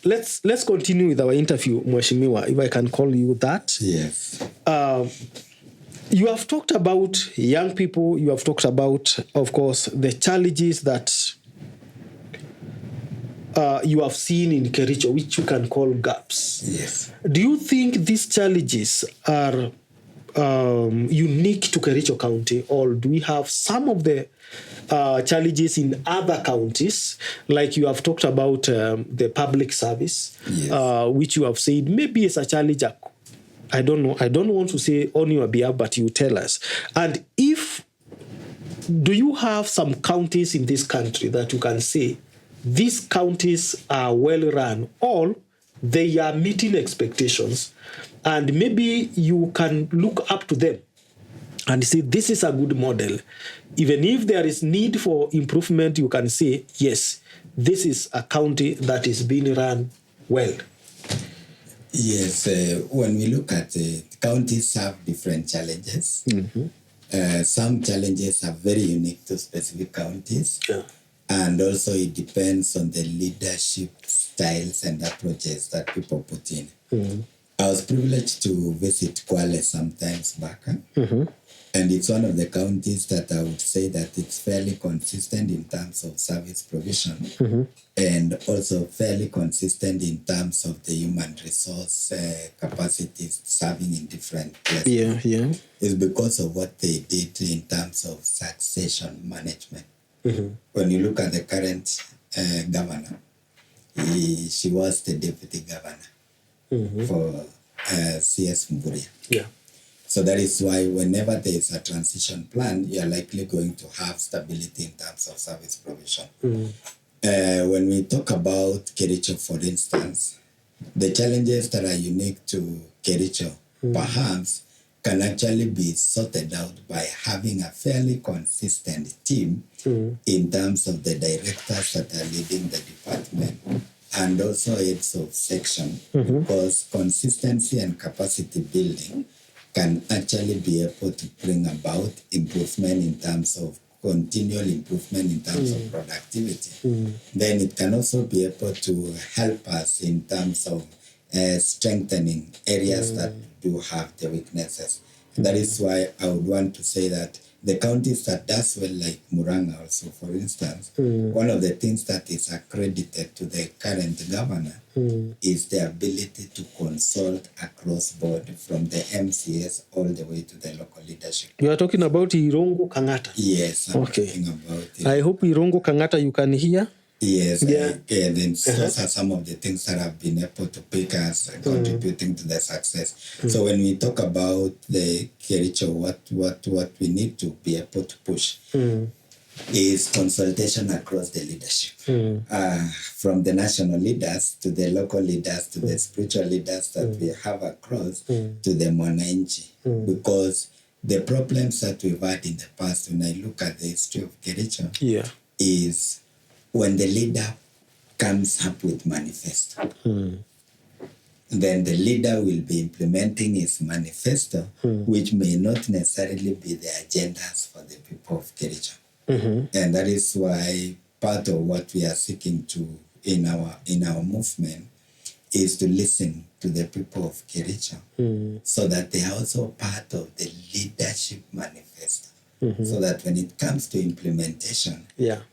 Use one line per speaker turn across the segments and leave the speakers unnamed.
let's continue with our interview, Mheshimiwa, if I can call you that.
Yes.
You have talked about young people. You have talked about, of course, the challenges that you have seen in Kericho, which you can call gaps.
Yes.
Do you think these challenges are unique to Kericho County, or do we have some of the challenges in other counties? Like you have talked about the public service,
yes.
Which you have said maybe is a challenge. I don't know. I don't want to say on your behalf, but you tell us. And do you have some counties in this country that you can say these counties are well run, or they are meeting expectations, and maybe you can look up to them and say this is a good model? Even if there is need for improvement, you can say, yes, this is a county that is being run well.
Yes, when we look at counties have different challenges.
Mm-hmm.
Some challenges are very unique to specific counties.
Yeah.
And also it depends on the leadership styles and approaches that people put in.
Mm-hmm.
I was privileged to visit Kwale sometimes back.
Mm-hmm.
And it's one of the counties that I would say that it's fairly consistent in terms of service provision,
mm-hmm.
and also fairly consistent in terms of the human resource capacities serving in different places.
Yeah.
It's because of what they did in terms of succession management.
Mm-hmm.
When you look at the current governor, she was the deputy governor
mm-hmm.
for CS Mburia.
Yeah.
So that is why whenever there is a transition plan, you are likely going to have stability in terms of service provision.
Mm-hmm.
When we talk about Kericho, for instance, the challenges that are unique to Kericho perhaps can actually be sorted out by having a fairly consistent team in terms of the directors that are leading the department and also heads of section, because consistency and capacity building can actually be able to bring about improvement in terms of continual improvement in terms of productivity. Then it can also be able to help us in terms of strengthening areas that do have the weaknesses. That is why I would want to say that the counties that does well, like Murang'a also, for instance, one of the things that is accredited to the current governor is the ability to consult across board from the MCS all the way to the local leadership.
You are talking about Irongo Kangata?
Yes, I'm talking about it.
I hope Irongo Kangata you can hear.
Yes, then those are some of the things that have been able to pick us contributing to the success. So when we talk about the Kericho, what we need to be able to push is consultation across the leadership, from the national leaders to the local leaders to the spiritual leaders that we have across to the Mwananchi, because the problems that we've had in the past, when I look at the history of Kericho, is when the leader comes up with manifesto, then the leader will be implementing his manifesto, which may not necessarily be the agendas for the people of Kericho. And that is why part of what we are seeking to in our movement is to listen to the people of Kericho, so that they are also part of the leadership manifesto. So that when it comes to implementation,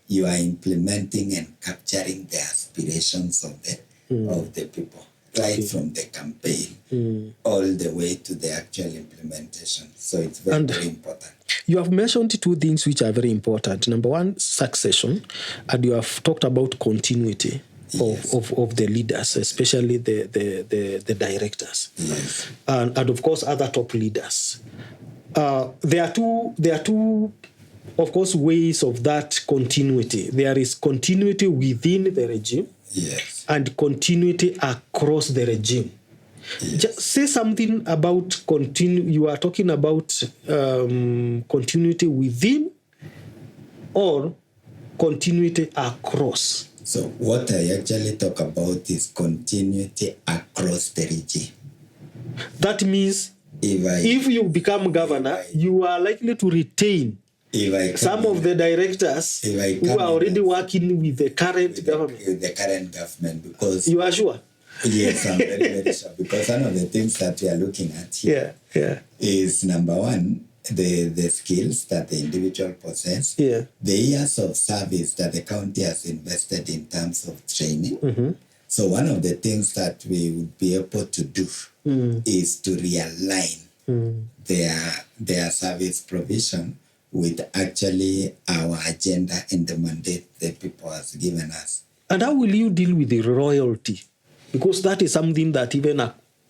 you are implementing and capturing the aspirations of the people, right from the campaign all the way to the actual implementation. So it's very important.
You have mentioned two things which are very important. Number one, succession, and you have talked about continuity of the leaders, especially the directors, and of course other top leaders. There are two, of course, ways of that continuity. There is continuity within the regime, and continuity across the regime. Just say something about you are talking about continuity within or continuity across.
So what I actually talk about is continuity across the regime.
That means if you become governor, you are likely to retain some of the directors who are already working with the current government.
With the current government, because
you are sure?
Yes, I'm very, very sure. Because one of the things that we are looking at here is number one, the skills that the individual possess, the years of service that the county has invested in terms of training. So one of the things that we would be able to do is to realign their service provision with actually our agenda and the mandate the people has given us.
And how will you deal with the royalty? Because that is something that even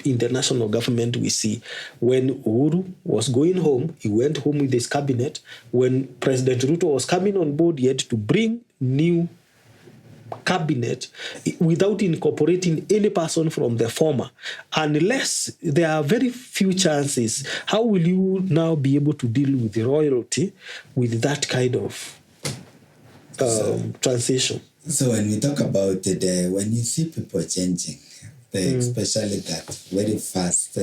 in the national government we see. When Uhuru was going home, he went home with his cabinet. When President Ruto was coming on board, he had to bring new cabinet without incorporating any person from the former. Unless there are very few chances, how will you now be able to deal with the royalty with that kind of transition?
So when we talk about it, when you see people changing, especially that very fast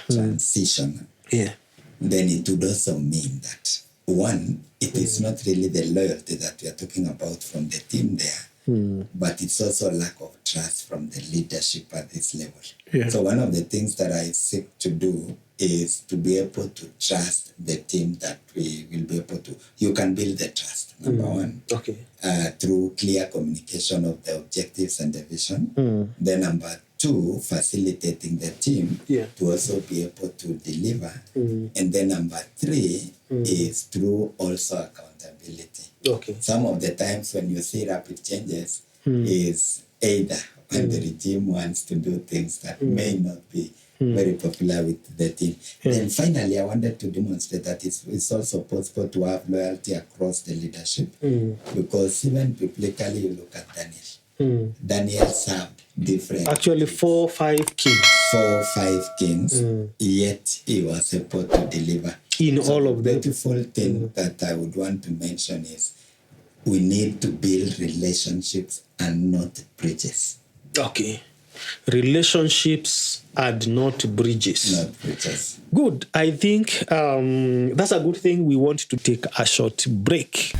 transition, then it would also mean that, one, it is not really the loyalty that we are talking about from the team there, but it's also lack of trust from the leadership at this level. So one of the things that I seek to do is to be able to trust the team that we will be able to. You can build the trust, number one, through clear communication of the objectives and the vision. Then number two, facilitating the team to also be able to deliver. And then number three is through also accountability. Some of the times when you see rapid changes is either when the regime wants to do things that may not be very popular with the team. Then finally, I wanted to demonstrate that it's also possible to have loyalty across the leadership, because even biblically, you look at Daniel. Daniel served different.
Actually, 4 or 5 kings.
4 or 5 kings, yet he was able to deliver.
In all of them.
The beautiful thing that I would want to mention is we need to build relationships and not bridges.
Relationships and not bridges.
Not bridges.
Good. I think that's a good thing. We want to take a short break.